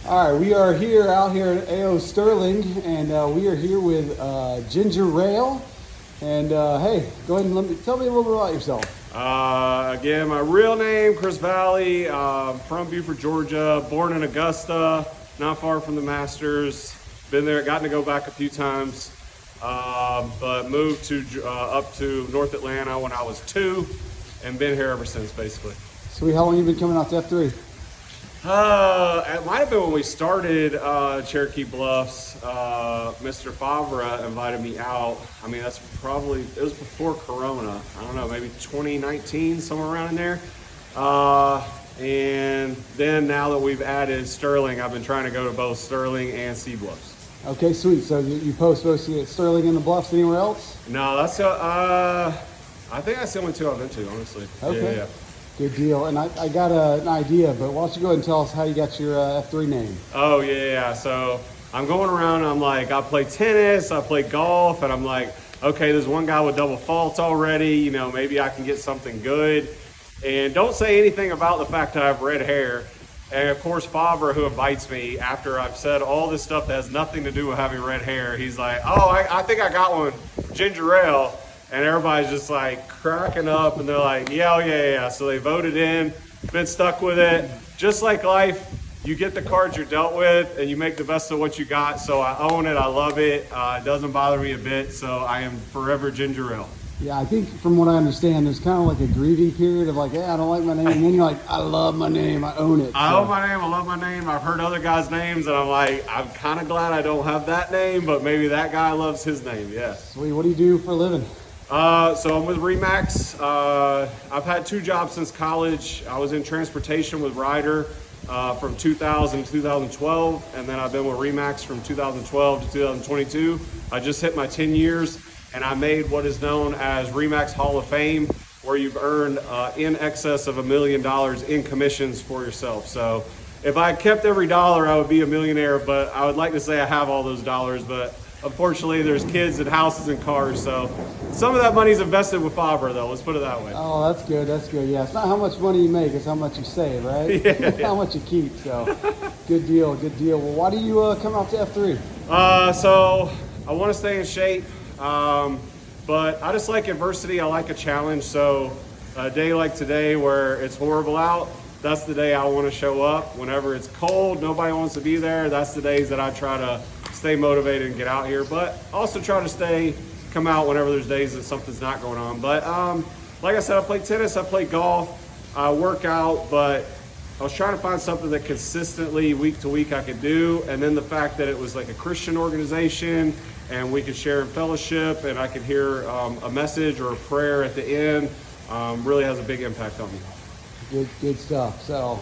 All right, we are out here at AO Sterling, and we are here with Ginger Ale. And hey, go ahead and tell me a little bit about yourself. Again, my real name, Chris Valley, from Beaufort, Georgia, born in Augusta, not far from the Masters. Been there, gotten to go back a few times, but moved to up to North Atlanta when I was 2, and been here ever since, basically. Sweet, how long you been coming out to F3? It might have been when we started Cherokee Bluffs. Mr. Favre invited me out. I mean, it was before Corona. I don't know, maybe 2019, somewhere around in there. And then now that we've added Sterling, I've been trying to go to both Sterling and Sea Bluffs. Okay, sweet. So you post mostly at Sterling and the Bluffs, anywhere else? No, that's I think that's the only 2 I've been to, honestly. Okay. Yeah. Good deal. And I got an idea, but why don't you go ahead and tell us how you got your F3 name? Oh, yeah. So I'm going around, and I'm like, I play tennis, I play golf, and I'm like, okay, there's one guy with double faults already, you know, maybe I can get something good. And don't say anything about the fact that I have red hair. And of course, Favre, who invites me after I've said all this stuff that has nothing to do with having red hair, he's like, oh, I think I got one, ginger ale. And everybody's just like cracking up, and they're like, yeah. So they voted in, been stuck with it. Just like life, you get the cards you're dealt with, and you make the best of what you got. So I own it, I love it. It doesn't bother me a bit, so I am forever ginger ale. Yeah, I think from what I understand, there's kind of like a grieving period of like, yeah, I don't like my name. And then you're like, I love my name, I own it. I own my name, I love my name. I've heard other guys' names, and I'm like, I'm kind of glad I don't have that name, but maybe that guy loves his name, yes. Sweet, what do you do for a living? So I'm with Remax. I've had 2 jobs since college. I was in transportation with Ryder from 2000 to 2012, and then I've been with Remax from 2012 to 2022. I just hit my 10 years, and I made what is known as Remax Hall of Fame, where you've earned in excess of $1 million in commissions for yourself. So if I kept every dollar, I would be a millionaire, but I would like to say I have all those dollars, but unfortunately, there's kids and houses and cars, so some of that money's invested with Favre, though. Let's put it that way. Oh, that's good. That's good. Yeah, it's not how much money you make; it's how much you save, right? Yeah. How much you keep. So, good deal. Good deal. Well, why do you come out to F3? So I want to stay in shape, but I just like adversity. I like a challenge. So a day like today, where it's horrible out, that's the day I want to show up. Whenever it's cold, nobody wants to be there. That's the days that I try to stay motivated and get out here, but also try to come out whenever there's days that something's not going on. But like I said, I play tennis, I play golf, I work out, but I was trying to find something that consistently week to week I could do. And then the fact that it was like a Christian organization and we could share in fellowship and I could hear a message or a prayer at the end really has a big impact on me. Good stuff. So,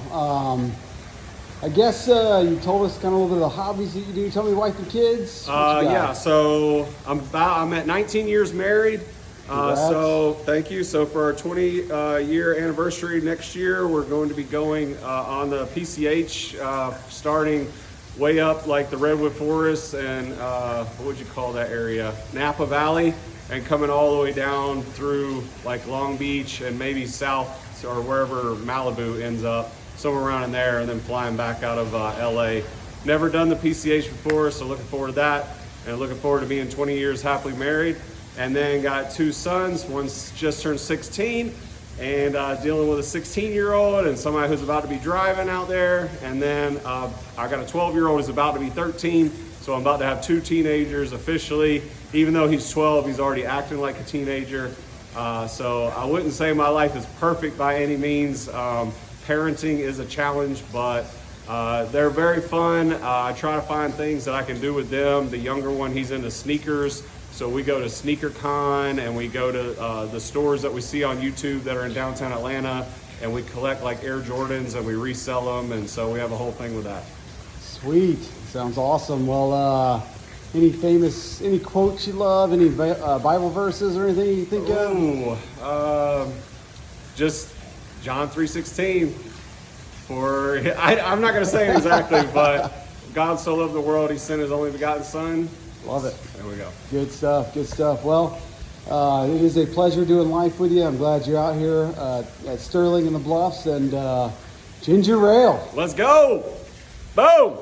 I guess you told us kind of a little bit of the hobbies that you do. Tell me, wife and kids. Yeah, so I'm at 19 years married. So thank you. So for our 20-year anniversary next year, we're going to be going on the PCH, starting way up like the Redwood Forest and what would you call that area? Napa Valley, and coming all the way down through like Long Beach and maybe south or wherever Malibu ends up. Somewhere around in there, and then flying back out of LA. Never done the PCH before, so looking forward to that, and looking forward to being 20 years happily married. And then got 2 sons. One's just turned 16, and dealing with a 16-year-old and somebody who's about to be driving out there. And then I got a 12-year-old who's about to be 13, so I'm about to have 2 teenagers officially. Even though he's 12, he's already acting like a teenager. So I wouldn't say my life is perfect by any means. Parenting is a challenge, but they're very fun. I try to find things that I can do with them. The younger one, he's into sneakers, so we go to Sneaker Con and we go to the stores that we see on YouTube that are in downtown Atlanta, and we collect like Air Jordans and we resell them, and so we have a whole thing with that. Sweet. Sounds awesome. Well, any quotes you love, any Bible verses or anything you think of? Just John 3:16. I'm not going to say it exactly, but God so loved the world, he sent his only begotten son. Love it. There we go. Good stuff. Good stuff. Well, it is a pleasure doing life with you. I'm glad you're out here at Sterling in the Bluffs, and ginger ale. Let's go. Boom.